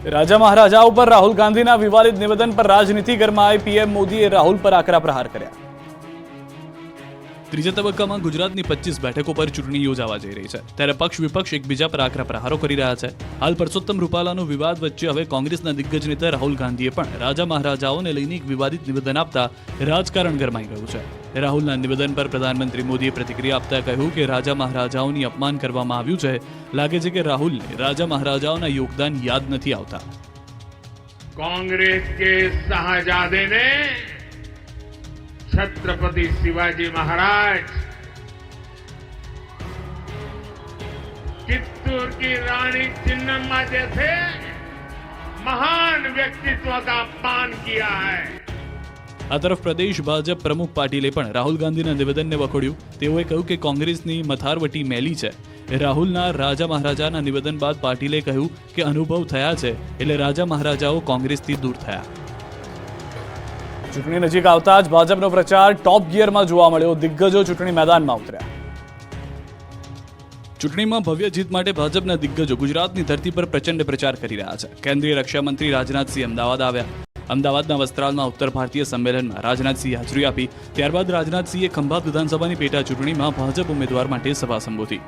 રાજા મહારાજાઓ પર રાહુલ ગાંધીના વિવાદિત નિવેદન પર રાજનીતિ ગરમાઈ. પીએમ મોદીએ રાહુલ પર આકરા પ્રહાર કર્યા. ત્રીજા તબક્કામાં ગુજરાતની 25 બેઠકો પર ચૂંટણી યોજાવા જઈ રહી છે, ત્યારે પક્ષ વિપક્ષ એકબીજા પર આકરા પ્રહારો કરી રહ્યા છે. હાલ પરસોત્તમ રૂપાલાનો વિવાદ વચ્ચે હવે કોંગ્રેસના દિગ્ગજ નેતા રાહુલ ગાંધીએ પણ રાજા મહારાજાઓને લઈને એક વિવાદિત નિવેદન આપતા રાજકારણ ગરમાઈ ગયું છે. રાહુલના નિવેદન પર પ્રધાનમંત્રી મોદીએ પ્રતિક્રિયા આપતા કહ્યું કે રાજા મહારાજાઓની અપમાન કરવામાં આવ્યું છે. લાગે છે કે રાહુલને રાજા મહારાજાઓના યોગદાન યાદ નથી આવતા. कांग्रेस के शाहजादे ने छत्रपति शिवाजी महाराज, चित्तूर की रानी चिन्नम्मा जैसे महान व्यक्तित्व का अपमान किया है. આ તરફ પ્રદેશ ભાજપ પ્રમુખ પાટીલે પણ રાહુલ ગાંધીના નિવેદનને વખોડ્યું. તેઓએ કહ્યું કે કોંગ્રેસની મથારવટી મેલી છે. રાહુલના રાજા મહારાજાના નિવેદન બાદ પાટીલે કહ્યું કે અનુભવ થયા છે, એટલે રાજા મહારાજાઓ કોંગ્રેસથી દૂર થયા. ચૂંટણી નજીક આવતા જ ભાજપનો પ્રચાર ટોપ ગિયરમાં જોવા મળ્યો. દિગ્ગજો ચૂંટણી મેદાનમાં ઉતર્યા. ચૂંટણીમાં ભવ્ય જીત માટે ભાજપના દિગ્ગજો ગુજરાતની ધરતી પર પ્રચંડ પ્રચાર કરી રહ્યા છે. કેન્દ્રીય રક્ષામંત્રી રાજનાથસિંહ અમદાવાદ આવ્યા. અમદાવાદના વસ્ત્રાલમાં ઉત્તર ભારતીય સંમેલનમાં રાજનાથસિંહે હાજરી આપી. ત્યારબાદ રાજનાથસિંહે ખંભાત વિધાનસભાની પેટા ચૂંટણીમાં ભાજપ ઉમેદવાર માટે સભા સંબોધી.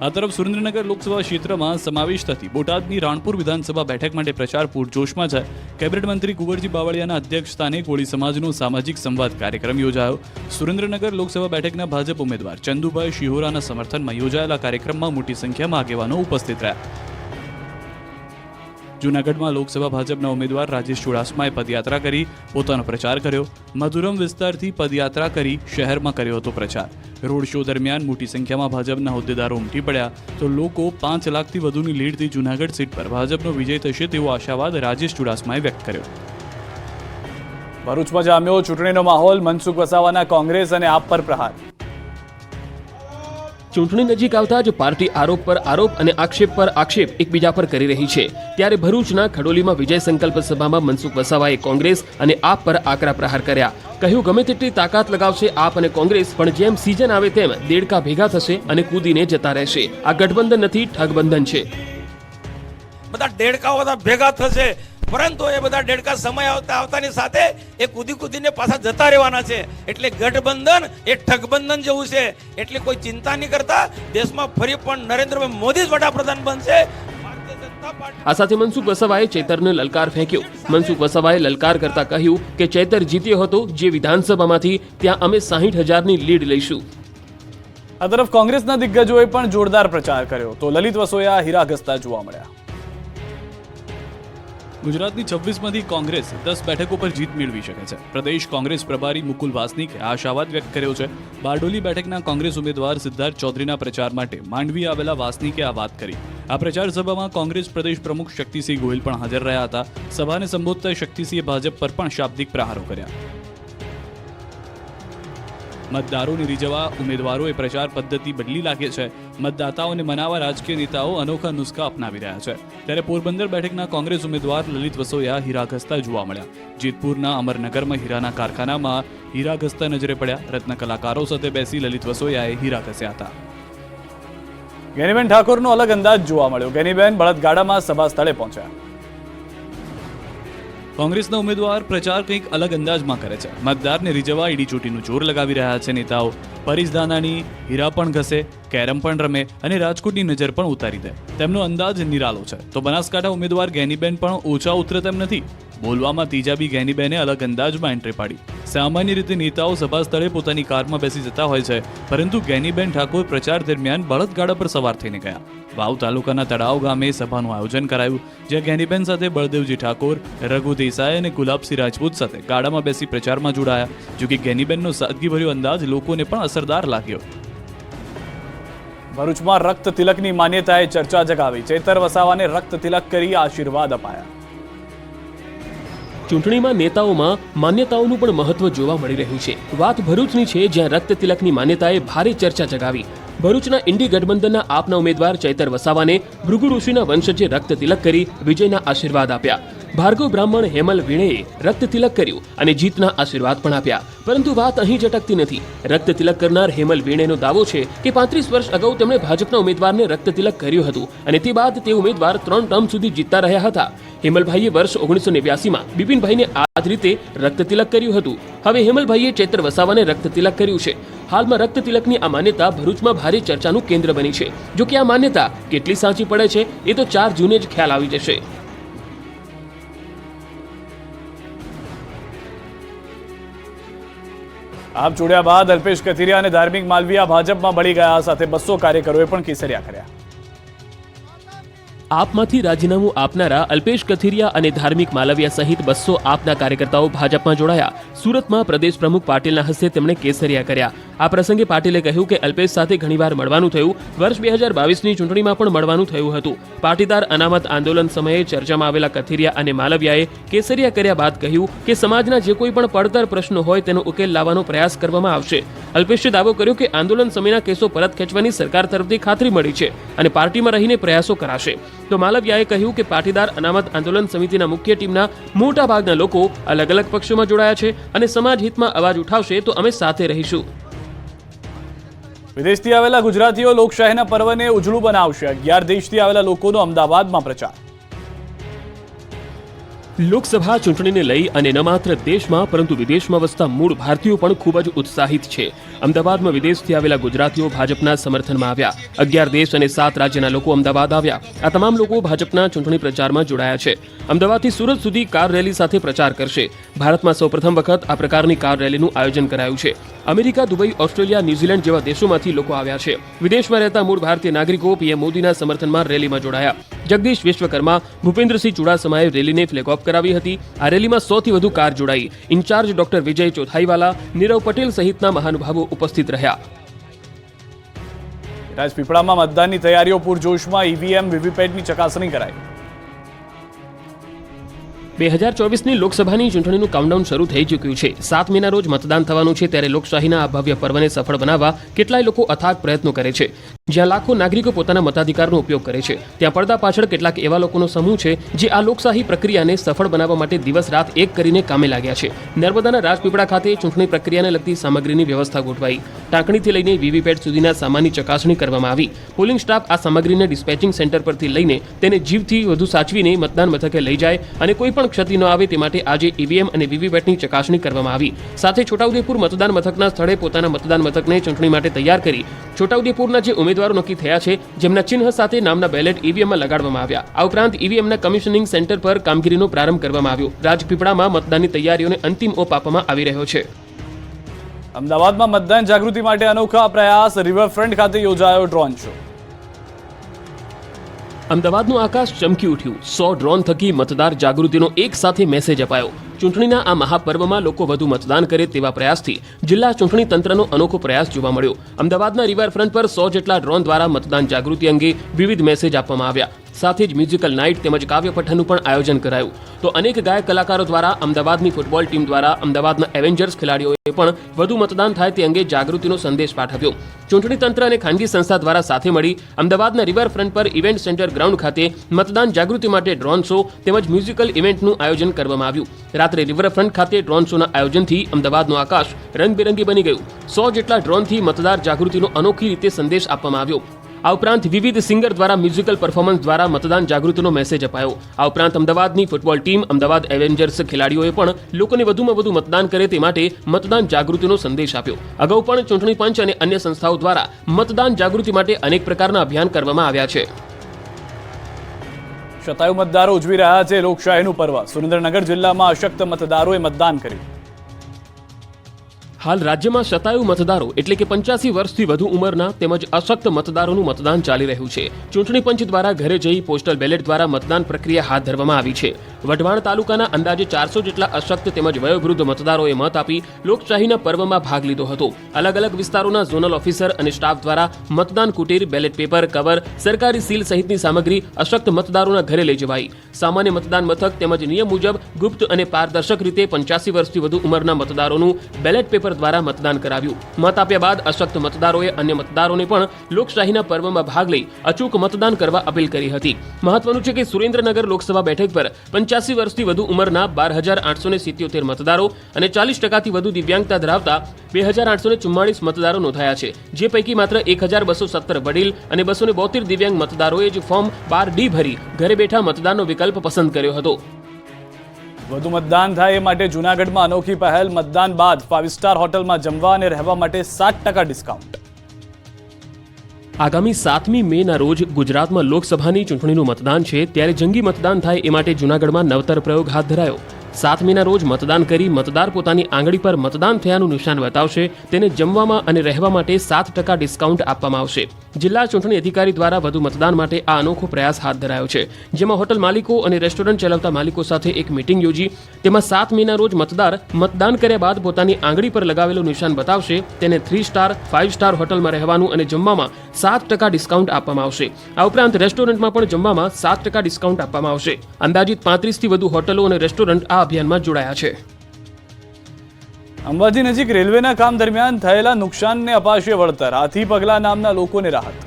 આ તરફ સુરેન્દ્રનગર લોકસભા ક્ષેત્રમાં સમાવેશ થતી બોટાદની રાણપુર વિધાનસભા બેઠક માટે પ્રચાર પૂરજોશમાં છે. કેબિનેટ મંત્રી કુંવરજી બાવળિયાના અધ્યક્ષસ્થાને કોળી સમાજનો સામાજિક સંવાદ કાર્યક્રમ યોજાયો. સુરેન્દ્રનગર લોકસભા બેઠકના ભાજપ ઉમેદવાર ચંદુભાઈ શિહોરાના સમર્થનમાં યોજાયેલા કાર્યક્રમમાં મોટી સંખ્યામાં આગેવાનો ઉપસ્થિત રહ્યા. જૂનાગઢમાં લોકસભા ભાજપના ઉમેદવાર રાજેશ ચુડાસમાએ પદયાત્રા કરી પોતાનો પ્રચાર કર્યો. મધુરમ વિસ્તારથી પદયાત્રા કરી શહેરમાં કર્યો હતો પ્રચાર. રોડ શો દરમિયાન મોટી સંખ્યામાં ભાજપના હોદ્દેદારો ઉમટી પડ્યા. તો લોકો 5 લાખથી વધુની લીડથી જૂનાગઢ સીટ પર ભાજપનો વિજય થશે તેવો આશાવાદ રાજેશ ચુડાસમાએ વ્યક્ત કર્યો. ભરૂચમાં જામ્યો ચૂંટણીનો માહોલ. મનસુખ વસાવાના કોંગ્રેસ અને આપ પર પ્રહાર. ચૂંટણી નજીક આવતા જ પાર્ટી આરોપ પર આરોપ અને આક્ષેપ પર આક્ષેપ એકબીજા પર કરી રહી છે. ત્યારે ભરૂચના ખડોલીમાં વિજય સંકલ્પ સભામાં મનસુખ વસાવાએ કોંગ્રેસ અને આપ પર આકરા પ્રહાર કર્યા. કહ્યું ગમે તેટલી તાકાત લગાવશે આપ અને કોંગ્રેસ, પણ જેમ સિઝન આવે તેમ દેડકા ભેગા થશે અને કૂદીને જતા રહેશે. આ ગઠબંધન નથી, ઠગબંધન છે. બધા દેડકાઓ બધા ભેગા થશે, પરંતુ એ બધા દેડકા સમય આવતાની સાથે એ કૂદીને પાછા જતા રહેવાના છે. એટલે ગઠબંધન એ ઠગબંધન જેવું છે. એટલે કોઈ ચિંતા નહીં કરતા. દેશમાં ફરી પણ નરેન્દ્રભાઈ મોદી જ વડાપ્રધાન બનશે. આ સાથે મનસુખ વસાવાએ ચૈતરને લલકાર ફેંક્યો. મનસુખ વસાવાએ લલકાર કરતા કહ્યું કે ચૈતર જીત્યો હતો જે વિધાનસભામાંથી, ત્યાં અમે 60,000ની લીડ લઈશું. આ તરફ કોંગ્રેસના દિગ્ગજોએ પણ જોરદાર પ્રચાર કર્યો. તો લલિત વસોયા હીરા ઘસતા જોવા મળ્યા. ગુજરાતની 26માંથી કોંગ્રેસ 10 બેઠકો પર જીત મેળવી શકે છે. પ્રદેશ કોંગ્રેસ પ્રભારી મુકુલ વાસનિકે આશાવાદ વ્યક્ત કર્યો છે. બારડોલી બેઠકના કોંગ્રેસ ઉમેદવાર સિદ્ધાર્થ ચૌધરીના પ્રચાર માટે માંડવી આવેલા વાસનિકે આ વાત કરી. આ પ્રચાર સભામાં કોંગ્રેસ પ્રદેશ પ્રમુખ શક્તિસિંહ ગોહિલ પણ હાજર રહ્યા હતા. સભાને સંબોધતા શક્તિસિંહે ભાજપ પર પણ શાબ્દિક પ્રહારો કર્યા. મતદારોને રીઝવવા ઉમેદવારોએ પ્રચાર પદ્ધતિ બદલી લાગે છે. મતદાતાઓને મનાવવા રાજકીય નેતાઓ અનોખા નુસ્ખા અપનાવી રહ્યા છે. ત્યારે પોરબંદર બેઠકના કોંગ્રેસ ઉમેદવાર લલિત વસોયા હીરા ઘસતા જોવા મળ્યા. જેતપુરના અમરનગરમાં હીરાના કારખાનામાં હીરા ઘસતા નજરે પડ્યા. રત્ન કલાકારો સાથે બેસી લલિત વસોયાએ હીરા ઘસ્યા હતા. ગેનીબેન ઠાકોરનો અલગ અંદાજ જોવા મળ્યો. ગેનીબેન બળદગાડામાં સભા સ્થળે પહોંચ્યા. કોંગ્રેસના ઉમેદવાર પ્રચાર કંઈક અલગ અંદાજમાં કરે છે. મતદારને રીઝવવા ઈડીચોટીનું જોર લગાવી રહ્યા છે નેતાઓ. પરેશ ધાનાણી હીરા પણ ઘસે, કેરમ પણ રમે અને રાજકોટની નજર પણ ઉતારી દે. તેમનો અંદાજ નિરાલો છે. તો બનાસકાંઠા ઉમેદવાર ગેનીબેન પણ ઓછા ઉતરે તેમ નથી. બોલવામાં ત્રીજાબી ગેનીબેને અલગ અંદાજમાં એન્ટ્રી પાડી. સામાન્ય રીતે નેતાઓ સભા સ્થળે પોતાની કારમાં બેસી જતા હોય છે, પરંતુ ગેનીબેન ઠાકોર પ્રચાર દરમિયાન બળદગાડા પર સવાર થઈને ગયા. વાવ તાલુકાના તળાવ ગામે સભાનું આયોજન કરાયું, જ્યાં ગેનીબેન સાથે બળદેવજી ઠાકોર, રઘુ દેસાઈ અને ગુલાબસિંહ રાજપૂત સાથે ગાડામાં બેસી પ્રચારમાં જોડાયા. જોકે ગેનીબેનનો સાદગીભર્યો અંદાજ લોકોને પણ અસરદાર લાગ્યો. ભરૂચમાં રક્ત તિલકની માન્યતાએ ચર્ચા જગાવી. ચૈતર વસાવાને રક્ત તિલક કરી આશીર્વાદ અપાયા. ચૂંટણીમાં નેતાઓમાં માન્યતાઓનું પણ મહત્વ જોવા મળી રહ્યું છે. વાત ભરૂચની છે, જ્યાં રક્ત તિલકની માન્યતાએ ભારે ચર્ચા જગાવી. ભરૂચના ઇન્ડી ગઠબંધનના આપના ઉમેદવાર ચૈતર વસાવાને ભૃગુ ઋષિના વંશજે રક્ત તિલક કરી વિજયના આશીર્વાદ આપ્યા. ભાર્ગવ બ્રાહ્મણ હેમલ વીણેએ રક્ત તિલક કર્યું અને જીતના આશીર્વાદ પણ આપ્યા. પરંતુ વાત અહીં જ અટકતી નથી. રક્ત તિલક કરનાર હેમલ વીણેનો દાવો છે કે 35 વર્ષ અગાઉ તેમણે ભાજપના ઉમેદવારને રક્ત તિલક કર્યું હતું અને તે બાદ તે ઉમેદવાર 3 ટર્મ સુધી જીતતા રહ્યા હતા. હેમલભાઈએ વર્ષ 1989માં બિપિનભાઈને આ જ રીતે રક્ત તિલક કર્યું હતું. હવે હેમલભાઈએ ચૈત્ર વસાવાને રક્ત તિલક કર્યું છે. હાલમાં રક્ત તિલકની આ માન્યતા ભરૂચમાં ભારે ચર્ચાનું કેન્દ્ર બની છે. જો કે આ માન્યતા કેટલી સાચી પડે છે એ તો 4 જૂને જ ખ્યાલ આવી જશે. આપ જોડ્યા બાદ અલ્પેશ કથિરિયા અને ધાર્મિક માલવીયા ભાજપમાં ભળી ગયા. સાથે 200 કાર્યકરોએ પણ કેસરિયા કર્યા. આપમાંથી રાજીનામું આપનારા અલ્પેશ કથિરિયા અને ધાર્મિક માલવીયા સહિત 200 આપના કાર્યકર્તાઓ ભાજપમાં જોડાયા. સુરતમાં પ્રદેશ પ્રમુખ પાટીલના હસ્તે તેમણે કેસરિયા કર્યા. આ પ્રસંગે પાટીલે કહ્યું કે અલ્પેશ સાથે ઘણીવાર મળવાનું થયું. વર્ષ 2022ની ચૂંટણીમાં પણ મળવાનું થયું હતું. પાટીદાર અનામત આંદોલન સમયે ચર્ચામાં આવેલા કથિરિયા અને માલવીયાએ કેસરિયા કર્યા બાદ કહ્યું કે સમાજના જે કોઈ પણ પડતર પ્રશ્નો હોય તેનો ઉકેલ લાવવાનો પ્રયાસ કરવામાં આવશે. અલ્પેશે દાવો કર્યો કે આંદોલન સમયના કેસો પરત ખેંચવાની સરકાર તરફથી ખાતરી મળી છે અને પાર્ટીમાં રહીને પ્રયાસો કરાશે. તો માલવીયાએ કહ્યું કે પાટીદાર અનામત આંદોલન સમિતિના મુખ્ય ટીમના મોટા ભાગના લોકો અલગ અલગ પક્ષોમાં જોડાયા છે અને સમાજ હિતમાં અવાજ ઉઠાવશે તો અમે સાથે રહીશું. વિદેશથી આવેલા ગુજરાતીઓ લોકશાહીના પર્વને ઉજળું બનાવશે. 11 દેશથી આવેલા લોકોનો અમદાવાદમાં પ્રચાર. લોકસભા ચૂંટણીને લઈ અને ન માત્ર દેશમાં પરંતુ વિદેશમાં વસતા મૂળ ભારતીયો પણ ખૂબ જ ઉત્સાહિત છે. અમદાવાદમાં વિદેશથી આવેલા ગુજરાતીઓ ભાજપના સમર્થનમાં આવ્યા. 11 દેશ અને 7 રાજ્યના લોકો અમદાવાદ આવ્યા. આ તમામ લોકો ભાજપના ચૂંટણી પ્રચારમાં જોડાયા છે. અમદાવાદથી સુરત સુધી કાર રેલી સાથે પ્રચાર કરશે. ભારતમાં સૌપ્રથમ વખત આ પ્રકારની કાર રેલીનું આયોજન કરાયું છે. અમેરિકા, દુબઈ, ઓસ્ટ્રેલિયા, ન્યૂઝીલેન્ડ જેવા દેશોમાંથી લોકો આવ્યા છે. વિદેશમાં રહેતા મૂળ ભારતીય નાગરિકો પીએમ મોદીના સમર્થનમાં રેલીમાં જોડાયા. જગદીશ વિશ્વકર્મા, ભૂપેન્દ્રસિંહ ચુડાસમાએ રેલીને ફ્લેગ ઓફ કરાવી હતી. આ રેલીમાં 100 થી વધુ કાર જોડાઈ. ઇન્ચાર્જ ડોક્ટર વિજય ચોથાઈવાલા, નીરવ પટેલ સહિતના મહાનુભાવો ઉપસ્થિત રહ્યા. રાજપીપળામાં મતદાનની તૈયારીઓ પૂરજોશમાં. ઈવીએમ વીવીપેટની ચકાસણી કરાઈ. 2024ની લોકસભાની ચૂંટણીનું કાઉન્ટડાઉન શરૂ થઈ ચૂક્યું છે. 7 મેના રોજ મતદાન થવાનું છે. ત્યારે લોકશાહીના આ ભવ્ય પર્વને સફળ બનાવવા કેટલાય લોકો અથાગ પ્રયત્નો કરે છે. જ્યાં લાખો નાગરિકો પોતાના મતાધિકારનો ઉપયોગ કરે છે, ત્યાં પડદા પાછળ કેટલાક એવા લોકોનો સમૂહ છે જે આ લોકશાહી પ્રક્રિયાને સફળ બનાવવા માટે દિવસ રાત એક કરીને કામે લાગ્યા છે. નર્મદાના રાજપીપળા ખાતે ચૂંટણી પ્રક્રિયાને લગતી સામગ્રીની વ્યવસ્થા ગોઠવાઈ. ટાંકણીથી લઈને વીવીપેટ સુધીના સામાનની ચકાસણી કરવામાં આવી. પોલિંગ સ્ટાફ આ સામગ્રીને ડિસ્પેચિંગ સેન્ટર પરથી લઈને તેને જીવથી વધુ સાચવીને મતદાન મથકે લઈ જાય અને કોઈ પણ ક્ષતિ ન આવે તે માટે આજે ઈવીએમ અને વીવીપેટની ચકાસણી કરવામાં આવી. સાથે છોટાઉદેપુર મતદાન મથકના સ્થળે પોતાના મતદાન મથકને ચૂંટણી માટે તૈયાર કરી છોટાઉદેપુરના જે ઉમેદવારો નક્કી થયા છે જેમના ચિહ્ન સાથે નામના બેલેટ ઈવીએમમાં લગાડવામાં આવ્યા. આ ઉપરાંત ઈવીએમના કમિશનિંગ સેન્ટર પર કામગીરીનો પ્રારંભ કરવામાં આવ્યો. રાજપીપળામાં મતદાનની તૈયારીઓને અંતિમ ઓપ આપવામાં આવી રહ્યો છે. અમદાવાદમાં મતદાન જાગૃતિ માટે અનોખા પ્રયાસ. રિવરફ્રન્ટ ખાતે યોજાયો ડ્રોન શો. અમદાવાદનું આકાશ ચમકી ઉઠ્યું. 100 ડ્રોન થકી મતદાર જાગૃતિનો એક સાથે મેસેજ અપાયો. ચૂંટણીના આ મહાપર્વમાં લોકો વધુ મતદાન કરે તેવા પ્રયાસથી જિલ્લા ચૂંટણી તંત્રનો અનોખો પ્રયાસ જોવા મળ્યો. અમદાવાદના રિવરફ્રન્ટ પર 100 જેટલા ડ્રોન દ્વારા મતદાન જાગૃતિ અંગે વિવિધ મેસેજ આપવામાં આવ્યા. સાથે જ મ્યુઝિકલ નાઇટ તેમજ કાવ્ય પઠનનું પણ આયોજન કરાયું. તો અનેક ગાયક કલાકારો દ્વારા, અમદાવાદની ફૂટબોલ ટીમ દ્વારા, અમદાવાદના એવેન્જર્સ ખેલાડીઓએ પણ વધુ મતદાન થાય તે અંગે જાગૃતિનો સંદેશ પાઠવ્યો. ચૂંટણી તંત્ર અને ખાનગી સંસ્થા દ્વારા સાથે મળી અમદાવાદના રિવરફ્રન્ટ પર ઇવેન્ટ સેન્ટર ગ્રાઉન્ડ ખાતે મતદાન જાગૃતિ માટે ડ્રોન શો તેમજ મ્યુઝિકલ ઇવેન્ટનું આયોજન કરવામાં આવ્યું. રાત્રે રિવરફ્રન્ટ ખાતે ડ્રોન શોના આયોજનથી અમદાવાદનું આકાશ રંગબેરંગી બની ગયું. 100 જેટલા ડ્રોનથી મતદાર જાગૃતિનો અનોખી રીતે સંદેશ આપવામાં આવ્યો. આ ઉપરાંત વિવિધ સિંગર દ્વારા મ્યુઝિકલ પરફોર્મન્સ દ્વારા મતદાન જાગૃતિનો મેસેજ અપાયો. આ ઉપરાંત અમદાવાદની ફૂટબોલ ટીમ, અમદાવાદ એવેન્જર્સ ખેલાડીઓએ પણ લોકોને વધુમાં વધુ મતદાન કરે તે માટે મતદાન જાગૃતિનો સંદેશ આપ્યો. અગાઉ પણ ચૂંટણી પંચ અને અન્ય સંસ્થાઓ દ્વારા મતદાન જાગૃતિ માટે અનેક પ્રકારના અભિયાન કરવામાં આવ્યા છે. શતાયુ મતદારો ઉજવી રહ્યા છે લોકશાહીનું પર્વ. સુરેન્દ્રનગર જિલ્લામાં અશક્ત મતદારોએ મતદાન કર્યું. હાલ રાજ્યમાં શતાયુ મતદારો એટલે કે 85 વર્ષથી વધુ ઉંમરના તેમજ અશક્ત મતદારોનું મતદાન ચાલી રહ્યું છે. ચૂંટણી પંચ દ્વારા ઘરે જઈ પોસ્ટલ બેલેટ દ્વારા મતદાન પ્રક્રિયા હાથ ધરવામાં આવી છે. વઢવાણ તાલુકાના અંદાજે 400 જેટલા અશક્ત તેમજ વયોવૃદ્ધ મતદારોએ મત આપી લોકશાહીના પર્વમાં ભાગ લીધો હતો. અલગ અલગ વિસ્તારોના ઝોનલ ઓફિસર અને સ્ટાફ દ્વારા મતદાન કુટીર, બેલેટ પેપર, કવર, સરકારી સીલ સહિતની સામગ્રી અશક્ત મતદારોના ઘરે લઈ જવાઈ. સામાન્ય મતદાન મથક તેમજ નિયમ મુજબ ગુપ્ત અને પારદર્શક રીતે 85 વર્ષથી વધુ ઉંમરના મતદારોનું બેલેટ પેપર પેપર દ્વારા મતદાન કરાવ્યું. મત આપ્યા બાદ અશક્ત મતદારોએ અન્ય મતદારોને પણ લોકશાહીના પર્વમાં ભાગ લઈ અચૂક મતદાન કરવા અપીલ કરી હતી. મહત્વનું છે કે સુરેન્દ્રનગર લોકસભા બેઠક પર 85 વર્ષથી વધુ ઉંમરના 12,877 મતદારો અને 40%થી વધુ દિવ્યાંગતા ધરાવતા 2,844 મતદારો નોંધાયા છે, જે પૈકી માત્ર 1,217 વડીલ અને 272 દિવ્યાંગ મતદારોએ જ ફોર્મ 12D ભરી ઘરે બેઠા મતદાનનો વિકલ્પ પસંદ કર્યો હતો. વધુ મતદાન થાય એ માટે જૂનાગઢમાં અનોખી પહેલ. મતદાન બાદ 5 સ્ટાર હોટલમાં જમવા અને રહેવા માટે 7% ડિસ્કાઉન્ટ. આગામી 7મી મેના રોજ ગુજરાતમાં લોકસભાની ચૂંટણીનું મતદાન છે, ત્યારે જંગી મતદાન થાય એ માટે જૂનાગઢમાં નવતર પ્રયોગ હાથ ધરાયો. 7 મેના રોજ મતદાન કરી મતદાર પોતાની આંગળી પર મતદાન થયાનું નિશાન બતાવશે. તેને જમવામાં અને રહેવા માટે 7% ડિસ્કાઉન્ટ આપવામાં આવશે. જિલ્લા ચૂંટણી અધિકારી દ્વારા વધુ મતદાન માટે આ અનોખો પ્રયાસ હાથ ધરાયો છે, જેમાં હોટલ માલિકો અને રેસ્ટોરન્ટ ચલાવતા માલિકો સાથે એક મીટિંગ યોજી તેમાં 7 મેના રોજ મતદાર મતદાન કર્યા બાદ પોતાની આંગળી પર લગાવેલું નિશાન બતાવશે. તેને 3 સ્ટાર 5 સ્ટાર હોટલમાં રહેવાનું અને જમવામાં 7% ડિસ્કાઉન્ટ આપવામાં આવશે. આ ઉપરાંત રેસ્ટોરન્ટમાં પણ જમવામાં 7% ડિસ્કાઉન્ટ આપવામાં આવશે. અંદાજિત 35થી વધુ હોટલો અને રેસ્ટોરન્ટ આ અભિયાનમાં જોડાયા છે. અંબાજી નજીક રેલવેના કામ દરમિયાન થયેલા નુકસાનને અપાશે વળતર. હાથી પગલા નામના લોકોને રાહત.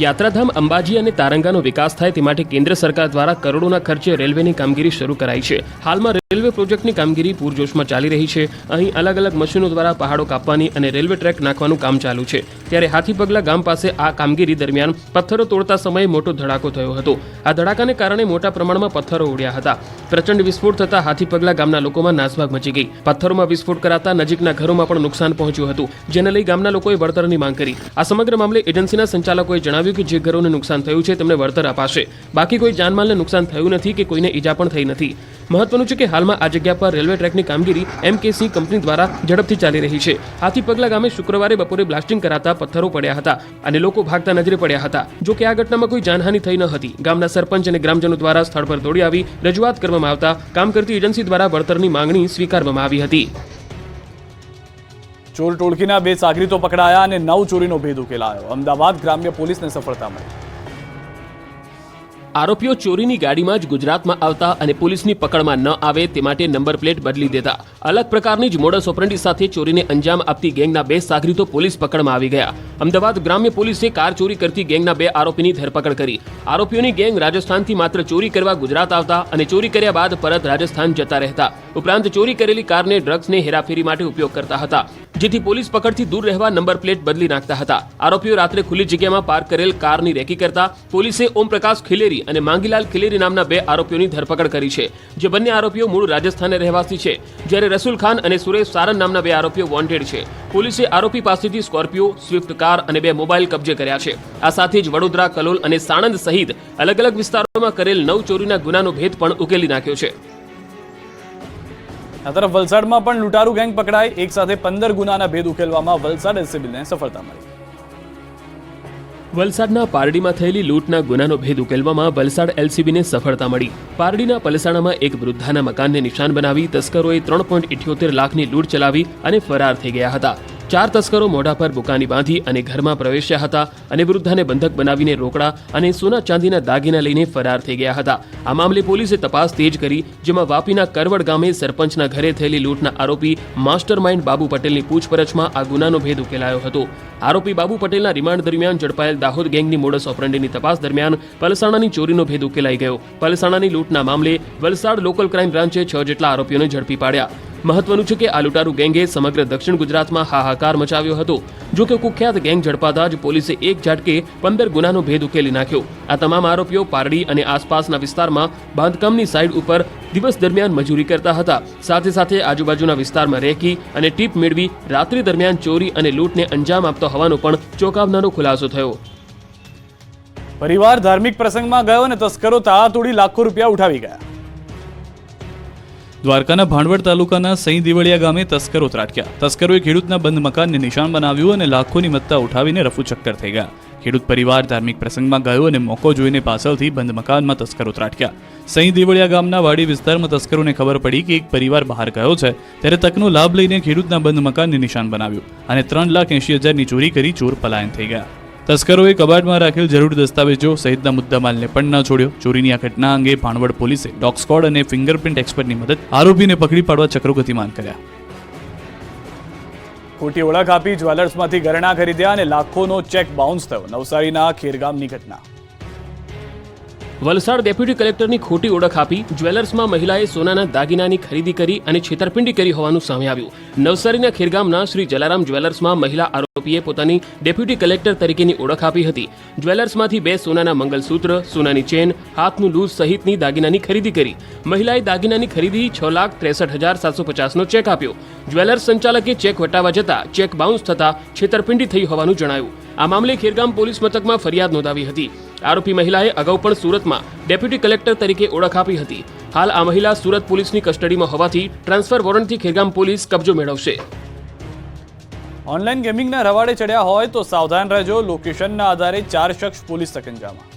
યાત્રાધામ અંબાજી અને તારંગાનો વિકાસ થાય તે માટે કેન્દ્ર સરકાર દ્વારા કરોડોના ખર્ચે રેલવેની કામગીરી શરૂ કરાઈ છે. હાલમાં રેલવે પ્રોજેક્ટની કામગીરી પૂરજોશમાં ચાલી રહી છે. અહીં અલગ અલગ મશીનો દ્વારા પહાડો કાપવાની અને રેલવે ટ્રેક નાખવાનું કામ ચાલુ છે. ત્યારે હાથીપગલા ગામ પાસે આ કામગીરી દરમિયાન પથ્થરો તોડતા સમયે મોટો ધડાકો થયો હતો. આ ધડાકાને કારણે મોટા પ્રમાણમાં પથ્થરો ઉડ્યા હતા. પ્રચંડ વિસ્ફોટ થતા હાથીપગલા ગામના લોકોમાં નાસભાગ મચી ગઈ. પથ્થરોમાં વિસ્ફોટ કરાતા નજીકના ઘરોમાં પણ નુકસાન પહોંચ્યું હતું, જેને લઈ ગામના લોકોએ વળતરની માંગ કરી. આ સમગ્ર મામલે એજન્સીના સંચાલકોએ જણાવ્યું કે જે ઘરોને નુકસાન થયું છે તેમને વળતર અપાશે. બાકી કોઈ જાનમાલને નુકસાન થયું નથી કે કોઈને ઈજા પણ થઈ નથી. મહત્વનું છે કે હાલમાં આ જગ્યા પર રેલવે ટ્રેકની કામગીરી MKC કંપની દ્વારા ઝડપથી ચાલી રહી છે. હાથીપગલા ગામે શુક્રવારે બપોરે બ્લાસ્ટિંગ કરાતા પથ્થરો પડ્યા હતા અને લોકો ભાગતા નજરે પડ્યા હતા. જો કે આ ઘટનામાં કોઈ જાનહાનિ થઈ ન હતી. ગામના સરપંચ અને ગ્રામજનો દ્વારા સ્થળ પર દોડી આવી રજૂઆત કરવામાં આવતા કામ કરતી એજન્સી દ્વારા વળતરની માંગણી સ્વીકારવામાં આવી હતી. ચોર ટોળકીના 2 સાગરીતો પકડાયા અને 9 ચોરીનો ભેદ ઉકેલાયો. અમદાવાદ ગ્રામ્ય પોલીસને સફળતા મળી. આરોપીઓ ચોરીની ગાડીમાં જ ગુજરાતમાં આવતા અને પોલીસની પકડમાં ન આવે તે માટે નંબર પ્લેટ બદલી દેતા. અલગ પ્રકારની જ મોડસ ઓપરેન્ડી સાથે ચોરીને અંજામ આપતી ગેંગના 2 સાગરીતો પોલીસ પકડમાં આવી ગયા. અમદાવાદ ગ્રામ્ય પોલીસે કાર ચોરી કરતી ગેંગના 2 આરોપીની ધરપકડ કરી. આરોપીઓની ગેંગ રાજસ્થાનથી માત્ર ચોરી કરવા ગુજરાત આવતા અને ચોરી કર્યા બાદ પરત રાજસ્થાન જતા રહેતા. ઉપરાંત ચોરી કરેલી કારને ડ્રગ્સને હેરાફેરી માટે ઉપયોગ કરતા હતા, જેથી પોલીસ પકડથી દૂર રહેવા નંબર પ્લેટ બદલી નાખતા હતા. આરોપીઓ રાત્રે ખુલ્લી જગ્યામાં પાર્ક કરેલ કારની રેકી કરતા. પોલીસે ઓમપ્રકાશ ખિલેરી અને માંગીલાલ ખિલેરી નામના 2 આરોપીઓની ધરપકડ કરી છે, જે બંને આરોપીઓ મૂળ રાજસ્થાનના રહેવાસી છે. જ્યારે રસુલ ખાન અને સુરેશ સારન નામના 2 આરોપીઓ વોન્ટેડ છે. પોલીસે આરોપી પાસેથી સ્કોર્પિયો, સ્વિફ્ટ કાર અને 2 મોબાઈલ કબજે કર્યા છે. આ સાથે જ વડોદરા, કલોલ અને સાણંદ સહિત અલગ અલગ વિસ્તારોમાં કરેલ 9 ચોરીના ગુનાનો ભેદ પણ ઉકેલી નાખ્યો છે. આ તરફ વલસાડમાં પણ લૂંટારૂ ગેંગ પકડાઈ. એક સાથે 15 ગુનાના ભેદ ઉકેલવામાં વલસાડ LCBને સફળતા મળી. વલસાડના પારડીમાં થયેલી લૂંટના ગુનાનો ભેદ ઉકેલવામાં વલસાડ LCBને સફળતા મળી. પારડીના પલસાણામાં એક વૃદ્ધાના મકાનને નિશાન બનાવી તસ્કરોએ 3.78 લાખની લૂંટ ચલાવી અને ફરાર થઈ ગયા હતા. 4 તસ્કરો મોઢા પર બુકાની બાંધી અને ઘરમાં પ્રવેશ્યા હતા અને વૃદ્ધાને બંધક બનાવીને રોકડા અને સોના ચાંદીના દાગીના લઈને ફરાર થઈ ગયા હતા. આ મામલે પોલીસે તપાસ તેજ કરી, જેમાં વાપીના કરવડ ગામે સરપંચના ઘરે થયેલી લૂંટના આરોપી માસ્ટરમાઇન્ડ બાબુ પટેલની પૂછપરછમાં આ ગુનાનો ભેદ ઉકેલાયો હતો. આરોપી બાબુ પટેલના રિમાન્ડ દરમિયાન ઝડપાયેલ દાહોદ ગેંગની મોડસ ઓપરેન્ડીની તપાસ દરમિયાન પલસાણાની ચોરીનો ભેદ ઉકેલાઈ ગયો. પલસાણાની લૂંટના મામલે વલસાડ લોકલ ક્રાઇમ બ્રાન્ચે 6 જેટલા આરોપીઓને ઝડપી પાડ્યા. મહત્વનું છે કે આ લૂંટારૂ ગેંગે સમગ્ર દક્ષિણ ગુજરાતમાં હાહાકાર મચાવ્યો હતો. જો કે કુખ્યાત ગેંગ ઝડપાતા જ પોલીસે એક ઝાટકે 15 ગુનાનો ભેદ ઉકેલી નાખ્યો. આ તમામ આરોપીઓ પારડી અને આસપાસના વિસ્તારમાં બાંધકામની સાઇટ ઉપર દિવસ દરમિયાન મજૂરી કરતા હતા. સાથે સાથે આજુબાજુના વિસ્તારમાં રેકી અને ટીપ મેળવી રાત્રિ દરમિયાન ચોરી અને લૂંટને અંજામ આપતો હોવાનો પણ ચોંકાવનારો ખુલાસો થયો. પરિવાર ધાર્મિક પ્રસંગમાં ગયો અને તસ્કરો તાળા તોડી લાખો રૂપિયા ઉઠાવી ગયા. દ્વારકાના ભાંડવડ તાલુકાના સઈ દિવળિયા ગામે તસ્કરો ત્રાટક્યા. તસ્કરોએ ખેડૂતના બંધ મકાનને નિશાન બનાવ્યું અને લાખોની મત્તા ઉઠાવીને રફુચક્કર થઈ ગયા. ખેડૂત પરિવાર ધાર્મિક પ્રસંગમાં ગયો અને મોકો જોઈને પાછળથી બંધ મકાનમાં તસ્કરો ત્રાટક્યા. સઈ દિવળિયા ગામના વાડી વિસ્તારમાં તસ્કરોને ખબર પડી કે એક પરિવાર બહાર ગયો છે, ત્યારે તકનો લાભ લઈને ખેડૂતના બંધ મકાનને નિશાન બનાવ્યું અને 3,80,000ની ચોરી કરી ચોર પલાયન થઈ ગયા. તસ્કરોએ કબાટમાં રાખેલ જરૂરી દસ્તાવેજો સહિતના મુદ્દામાલને પણ ન છોડ્યો. ચોરીની આ ઘટના અંગે ભાણવડ પોલીસે ડોગ સ્ક્વોડ અને ફિંગરપ્રિન્ટ એક્સપર્ટની મદદ આરોપીને પકડી પાડવા ચક્રો ગતિમાન કર્યા. ખોટી ઓળખ આપી જ્વેલર્સમાંથી ઘરેણાં ખરીદ્યા અને લાખોનો ચેક બાઉન્સ થયો. નવસારીના ખેરગામની ઘટના. વલસાડ ડેપ્યુટી કલેક્ટરની ખોટી ઓળખ આપી જ્વેલર્સમાં મહિલાએ સોનાના દાગીનાની ખરીદી કરી અને છેતરપિંડી કરી હોવાનું સામે આવ્યું. નવસારીના ખેરગામના શ્રી જલારામ જ્વેલર્સમાં મહિલા આરોપીએ પોતાની ડેપ્યુટી કલેક્ટર તરીકેની ઓળખ આપી હતી. જ્વેલર્સમાંથી 2 સોનાના મંગલસૂત્ર, સોનાની ચેન, હાથનું લૂઝ સહિતની દાગીનાની ખરીદી કરી. મહિલાએ દાગીનાની ખરીદી 6,63,750નો ચેક આપ્યો. જ્વેલર્સ સંચાલકે ચેક વટાવવા જતા ચેક બાઉન્સ થતા છેતરપિંડી થઈ હોવાનું જણાયું. આ મામલે ખેરગામ પોલીસ મથકમાં ફરિયાદ નોંધાવી હતી. આરોપી મહિલાએ અગાઉ પણ સુરતમાં ડેપ્યુટી કલેક્ટર તરીકે ઓળખ આપી હતી. હાલ આ મહિલા સુરત પોલીસની કસ્ટડીમાં હોવાથી ટ્રાન્સફર વોરંટથી ખેરગામ પોલીસ કબજો મેળવશે. ઓનલાઈન ગેમિંગના રવાડે ચડ્યા હોય તો સાવધાન રહેજો. લોકેશનના આધારે 4 શખ્સ પોલીસ સકંજામાં.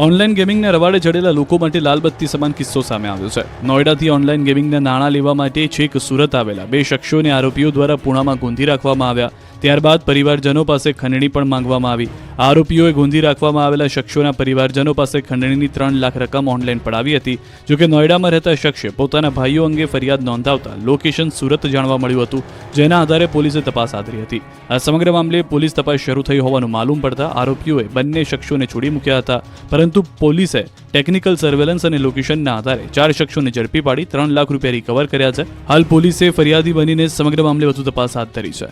ઓનલાઈન ગેમિંગના રવાડે ચડેલા લોકો માટે લાલબત્તી સમાન કિસ્સો સામે આવ્યો છે. નોઈડાથી ઓનલાઈન ગેમિંગના નાણાં લેવા માટે છેક સુરત આવેલા 2 શખ્સોને આરોપીઓ દ્વારા પુણામાં ગોંધી રાખવામાં આવ્યા. ત્યારબાદ પરિવારજનો પાસે ખંડણી પણ માંગવામાં આવી. આરોપીઓએ ગોંધી રાખવામાં આવેલા શખ્સોના પરિવારજનો પાસે ખંડણીની 3 લાખ રકમ ઓનલાઈન પડાવી હતી. જોકે નોઈડામાં રહેતા શખ્સે પોતાના ભાઈઓ અંગે ફરિયાદ નોંધાવતા લોકેશન સુરત જાણવા મળ્યું હતું, જેના આધારે પોલીસે તપાસ આદરી હતી. આ સમગ્ર મામલે પોલીસ તપાસ શરૂ થઈ હોવાનું માલુમ પડતા આરોપીઓએ બંને શખ્સોને છોડી મૂક્યા હતા. પરંતુ પોલીસે ટેકનિકલ સર્વેલન્સ અને લોકેશનના આધારે 4 શખ્સોને ઝડપી પાડી 3 લાખ રૂપિયા રિકવર કર્યા છે. હાલ પોલીસે ફરિયાદી બનીને સમગ્ર મામલે વધુ તપાસ હાથ ધરી છે.